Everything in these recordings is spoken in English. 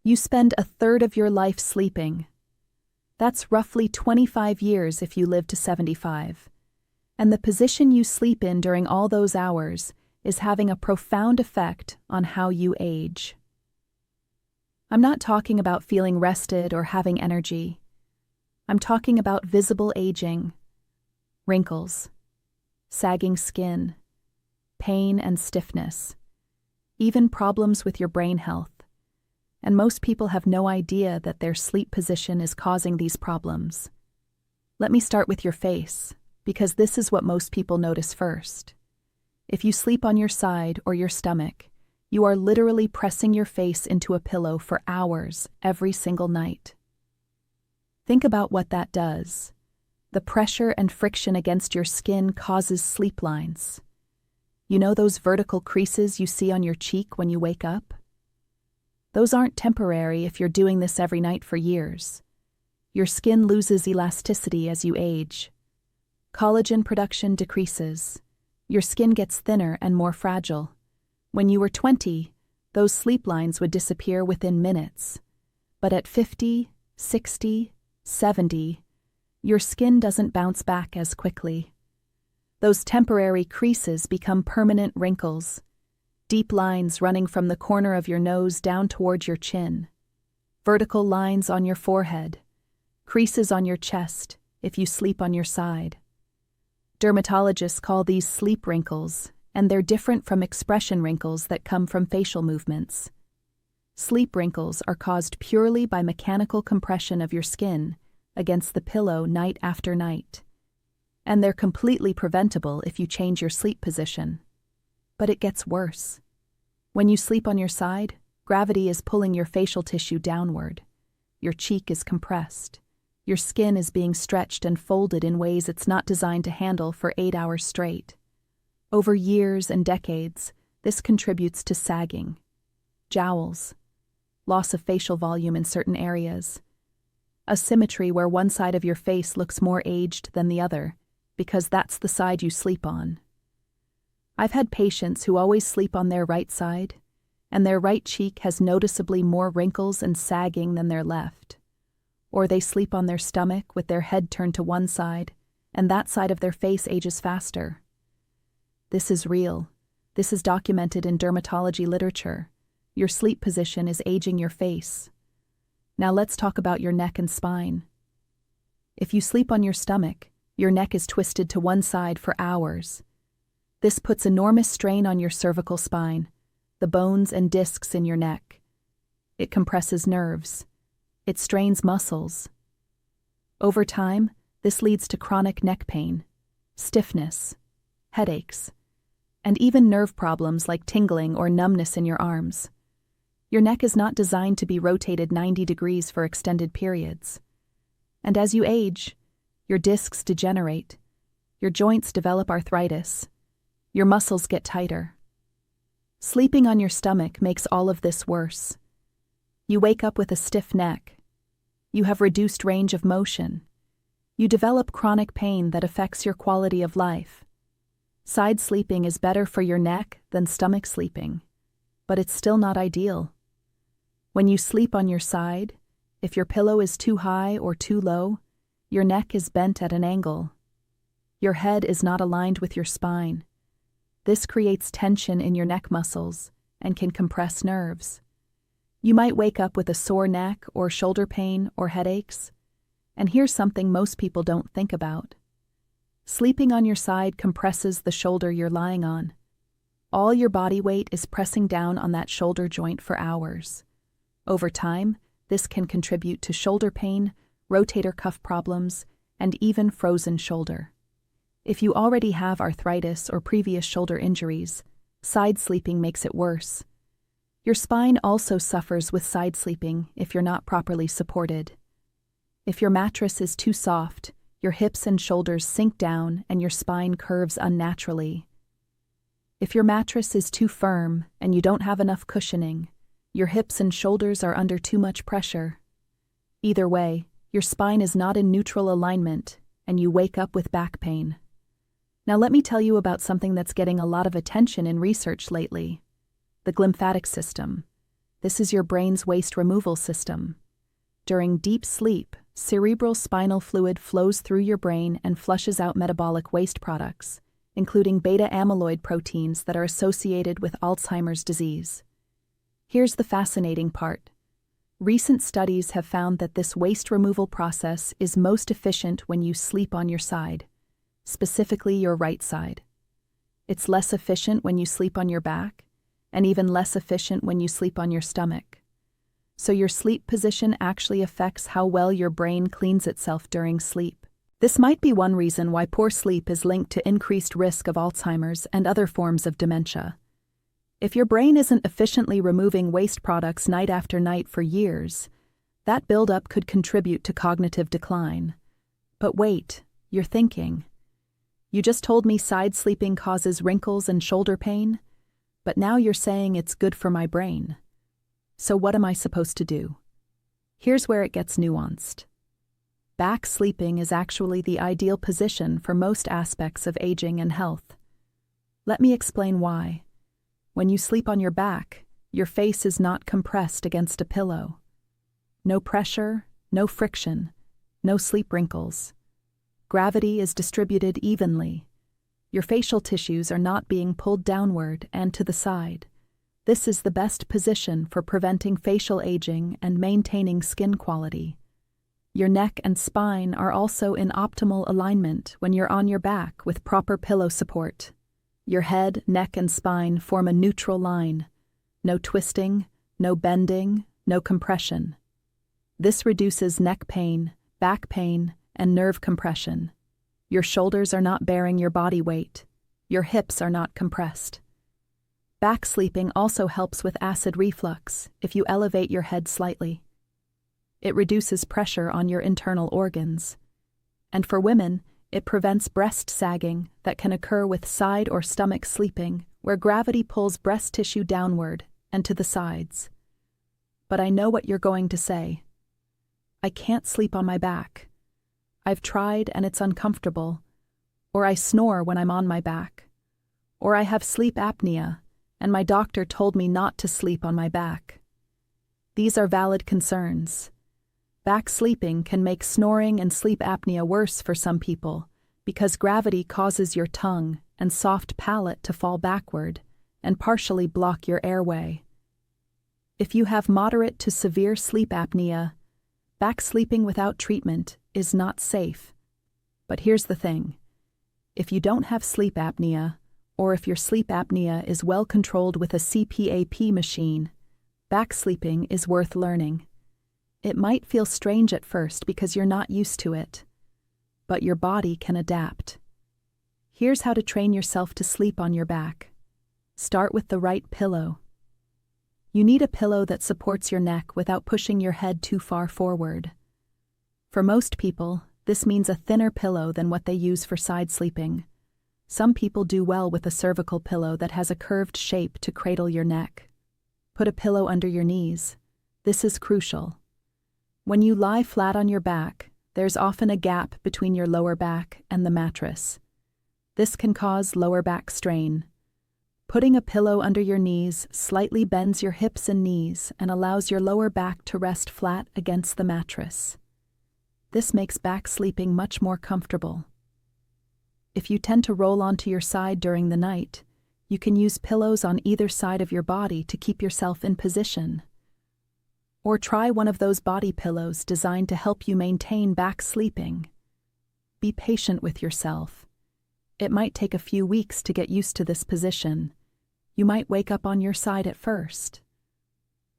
You spend a third of your life sleeping. That's roughly 25 years if you live to 75. And the position you sleep in during all those hours is having a profound effect on how you age. I'm not talking about feeling rested or having energy. I'm talking about visible aging, wrinkles, sagging skin, pain and stiffness, even problems with your brain health. And most people have no idea that their sleep position is causing these problems. Let me start with your face, because this is what most people notice first. If you sleep on your side or your stomach, you are literally pressing your face into a pillow for hours every single night. Think about what that does. The pressure and friction against your skin causes sleep lines. You know those vertical creases you see on your cheek when you wake up? Those aren't temporary if you're doing this every night for years. Your skin loses elasticity as you age. Collagen production decreases. Your skin gets thinner and more fragile. When you were 20, those sleep lines would disappear within minutes. But at 50, 60, 70, your skin doesn't bounce back as quickly. Those temporary creases become permanent wrinkles, deep lines running from the corner of your nose down towards your chin, vertical lines on your forehead, creases on your chest if you sleep on your side. Dermatologists call these sleep wrinkles, and they're different from expression wrinkles that come from facial movements. Sleep wrinkles are caused purely by mechanical compression of your skin against the pillow night after night. And they're completely preventable if you change your sleep position. But it gets worse. When you sleep on your side, gravity is pulling your facial tissue downward. Your cheek is compressed. Your skin is being stretched and folded in ways it's not designed to handle for 8 hours straight. Over years and decades, this contributes to sagging, jowls, loss of facial volume in certain areas, asymmetry where one side of your face looks more aged than the other, because that's the side you sleep on. I've had patients who always sleep on their right side, and their right cheek has noticeably more wrinkles and sagging than their left. Or they sleep on their stomach with their head turned to one side, and that side of their face ages faster. This is real. This is documented in dermatology literature. Your sleep position is aging your face. Now let's talk about your neck and spine. If you sleep on your stomach, your neck is twisted to one side for hours. This puts enormous strain on your cervical spine, the bones and discs in your neck. It compresses nerves. It strains muscles. Over time, this leads to chronic neck pain, stiffness, headaches, and even nerve problems like tingling or numbness in your arms. Your neck is not designed to be rotated 90 degrees for extended periods. And as you age, your discs degenerate, your joints develop arthritis, your muscles get tighter. Sleeping on your stomach makes all of this worse. You wake up with a stiff neck. You have reduced range of motion. You develop chronic pain that affects your quality of life. Side sleeping is better for your neck than stomach sleeping, but it's still not ideal. When you sleep on your side, if your pillow is too high or too low, your neck is bent at an angle. Your head is not aligned with your spine. This creates tension in your neck muscles and can compress nerves. You might wake up with a sore neck or shoulder pain or headaches. And here's something most people don't think about. Sleeping on your side compresses the shoulder you're lying on. All your body weight is pressing down on that shoulder joint for hours. Over time, this can contribute to shoulder pain, rotator cuff problems, and even frozen shoulder. If you already have arthritis or previous shoulder injuries, side sleeping makes it worse. Your spine also suffers with side sleeping if you're not properly supported. If your mattress is too soft, your hips and shoulders sink down and your spine curves unnaturally. If your mattress is too firm and you don't have enough cushioning, your hips and shoulders are under too much pressure. Either way, your spine is not in neutral alignment and you wake up with back pain. Now let me tell you about something that's getting a lot of attention in research lately: the glymphatic system. This is your brain's waste removal system. During deep sleep, cerebral spinal fluid flows through your brain and flushes out metabolic waste products, including beta-amyloid proteins that are associated with Alzheimer's disease. Here's the fascinating part. Recent studies have found that this waste removal process is most efficient when you sleep on your side, specifically your right side. It's less efficient when you sleep on your back, and even less efficient when you sleep on your stomach. So your sleep position actually affects how well your brain cleans itself during sleep. This might be one reason why poor sleep is linked to increased risk of Alzheimer's and other forms of dementia. If your brain isn't efficiently removing waste products night after night for years, that buildup could contribute to cognitive decline. But wait, you're thinking. You just told me side sleeping causes wrinkles and shoulder pain, but now you're saying it's good for my brain. So what am I supposed to do? Here's where it gets nuanced. Back sleeping is actually the ideal position for most aspects of aging and health. Let me explain why. When you sleep on your back, your face is not compressed against a pillow. No pressure, no friction, no sleep wrinkles. Gravity is distributed evenly. Your facial tissues are not being pulled downward and to the side. This is the best position for preventing facial aging and maintaining skin quality. Your neck and spine are also in optimal alignment when you're on your back with proper pillow support. Your head, neck, and spine form a neutral line. No twisting, no bending, no compression. This reduces neck pain, back pain, and nerve compression. Your shoulders are not bearing your body weight. Your hips are not compressed. Back sleeping also helps with acid reflux if you elevate your head slightly. It reduces pressure on your internal organs. And for women, it prevents breast sagging that can occur with side or stomach sleeping, where gravity pulls breast tissue downward and to the sides. But I know what you're going to say. I can't sleep on my back. I've tried and it's uncomfortable. Or I snore when I'm on my back. Or I have sleep apnea, and my doctor told me not to sleep on my back. These are valid concerns. Back sleeping can make snoring and sleep apnea worse for some people because gravity causes your tongue and soft palate to fall backward and partially block your airway. If you have moderate to severe sleep apnea, back sleeping without treatment is not safe. But here's the thing. If you don't have sleep apnea, or if your sleep apnea is well controlled with a CPAP machine, back sleeping is worth learning. It might feel strange at first because you're not used to it, but your body can adapt. Here's how to train yourself to sleep on your back. Start with the right pillow. You need a pillow that supports your neck without pushing your head too far forward. For most people, this means a thinner pillow than what they use for side sleeping. Some people do well with a cervical pillow that has a curved shape to cradle your neck. Put a pillow under your knees. This is crucial. When you lie flat on your back, there's often a gap between your lower back and the mattress. This can cause lower back strain. Putting a pillow under your knees slightly bends your hips and knees and allows your lower back to rest flat against the mattress. This makes back sleeping much more comfortable. If you tend to roll onto your side during the night, you can use pillows on either side of your body to keep yourself in position. Or try one of those body pillows designed to help you maintain back sleeping. Be patient with yourself. It might take a few weeks to get used to this position. You might wake up on your side at first.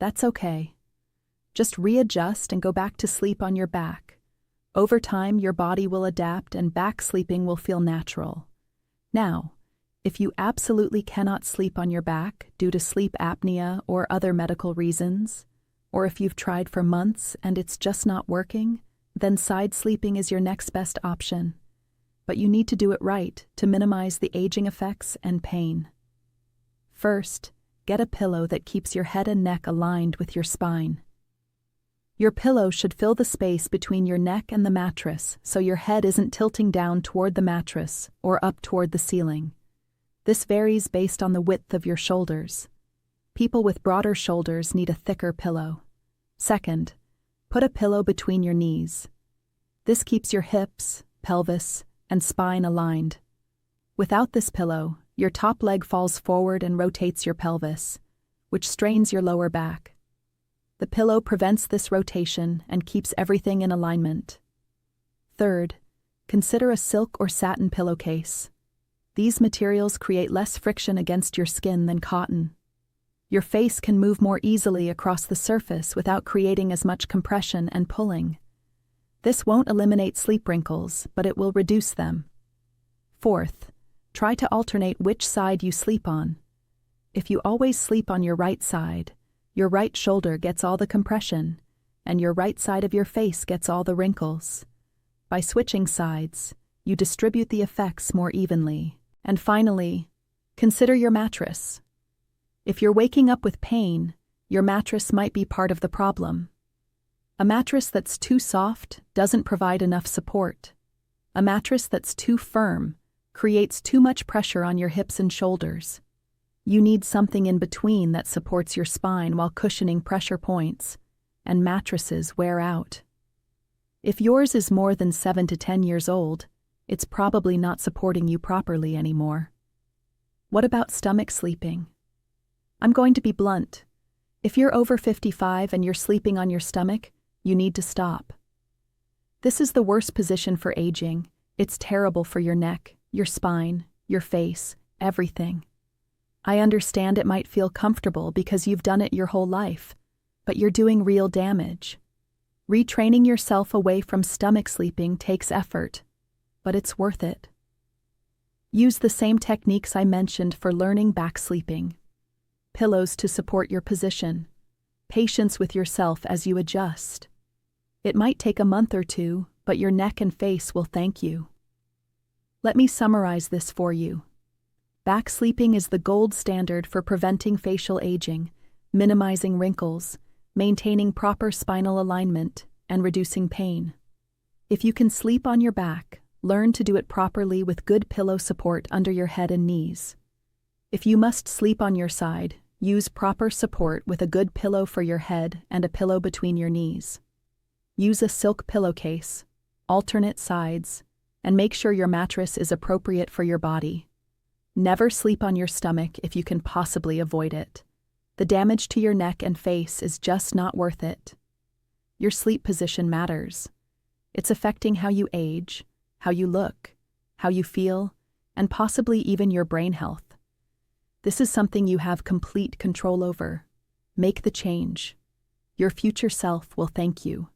That's okay. Just readjust and go back to sleep on your back. Over time, your body will adapt and back sleeping will feel natural. Now, if you absolutely cannot sleep on your back due to sleep apnea or other medical reasons, or if you've tried for months and it's just not working, then side sleeping is your next best option. But you need to do it right to minimize the aging effects and pain. First, get a pillow that keeps your head and neck aligned with your spine. Your pillow should fill the space between your neck and the mattress so your head isn't tilting down toward the mattress or up toward the ceiling. This varies based on the width of your shoulders. People with broader shoulders need a thicker pillow. Second, put a pillow between your knees. This keeps your hips, pelvis, and spine aligned. Without this pillow, your top leg falls forward and rotates your pelvis, which strains your lower back. The pillow prevents this rotation and keeps everything in alignment. Third, consider a silk or satin pillowcase. These materials create less friction against your skin than cotton. Your face can move more easily across the surface without creating as much compression and pulling. This won't eliminate sleep wrinkles, but it will reduce them. Fourth, try to alternate which side you sleep on. If you always sleep on your right side, your right shoulder gets all the compression, and your right side of your face gets all the wrinkles. By switching sides, you distribute the effects more evenly. And finally, consider your mattress. If you're waking up with pain, your mattress might be part of the problem. A mattress that's too soft doesn't provide enough support. A mattress that's too firm creates too much pressure on your hips and shoulders. You need something in between that supports your spine while cushioning pressure points, and mattresses wear out. If yours is more than 7 to 10 years old, it's probably not supporting you properly anymore. What about stomach sleeping? I'm going to be blunt. If you're over 55 and you're sleeping on your stomach, you need to stop. This is the worst position for aging. It's terrible for your neck, your spine, your face, everything. I understand it might feel comfortable because you've done it your whole life, but you're doing real damage. Retraining yourself away from stomach sleeping takes effort, but it's worth it. Use the same techniques I mentioned for learning back sleeping. Pillows to support your position. Patience with yourself as you adjust. It might take a month or two, but your neck and face will thank you. Let me summarize this for you. Back sleeping is the gold standard for preventing facial aging, minimizing wrinkles, maintaining proper spinal alignment, and reducing pain. If you can sleep on your back, learn to do it properly with good pillow support under your head and knees. If you must sleep on your side, use proper support with a good pillow for your head and a pillow between your knees. Use a silk pillowcase, alternate sides, and make sure your mattress is appropriate for your body. Never sleep on your stomach if you can possibly avoid it. The damage to your neck and face is just not worth it. Your sleep position matters. It's affecting how you age, how you look, how you feel, and possibly even your brain health. This is something you have complete control over. Make the change. Your future self will thank you.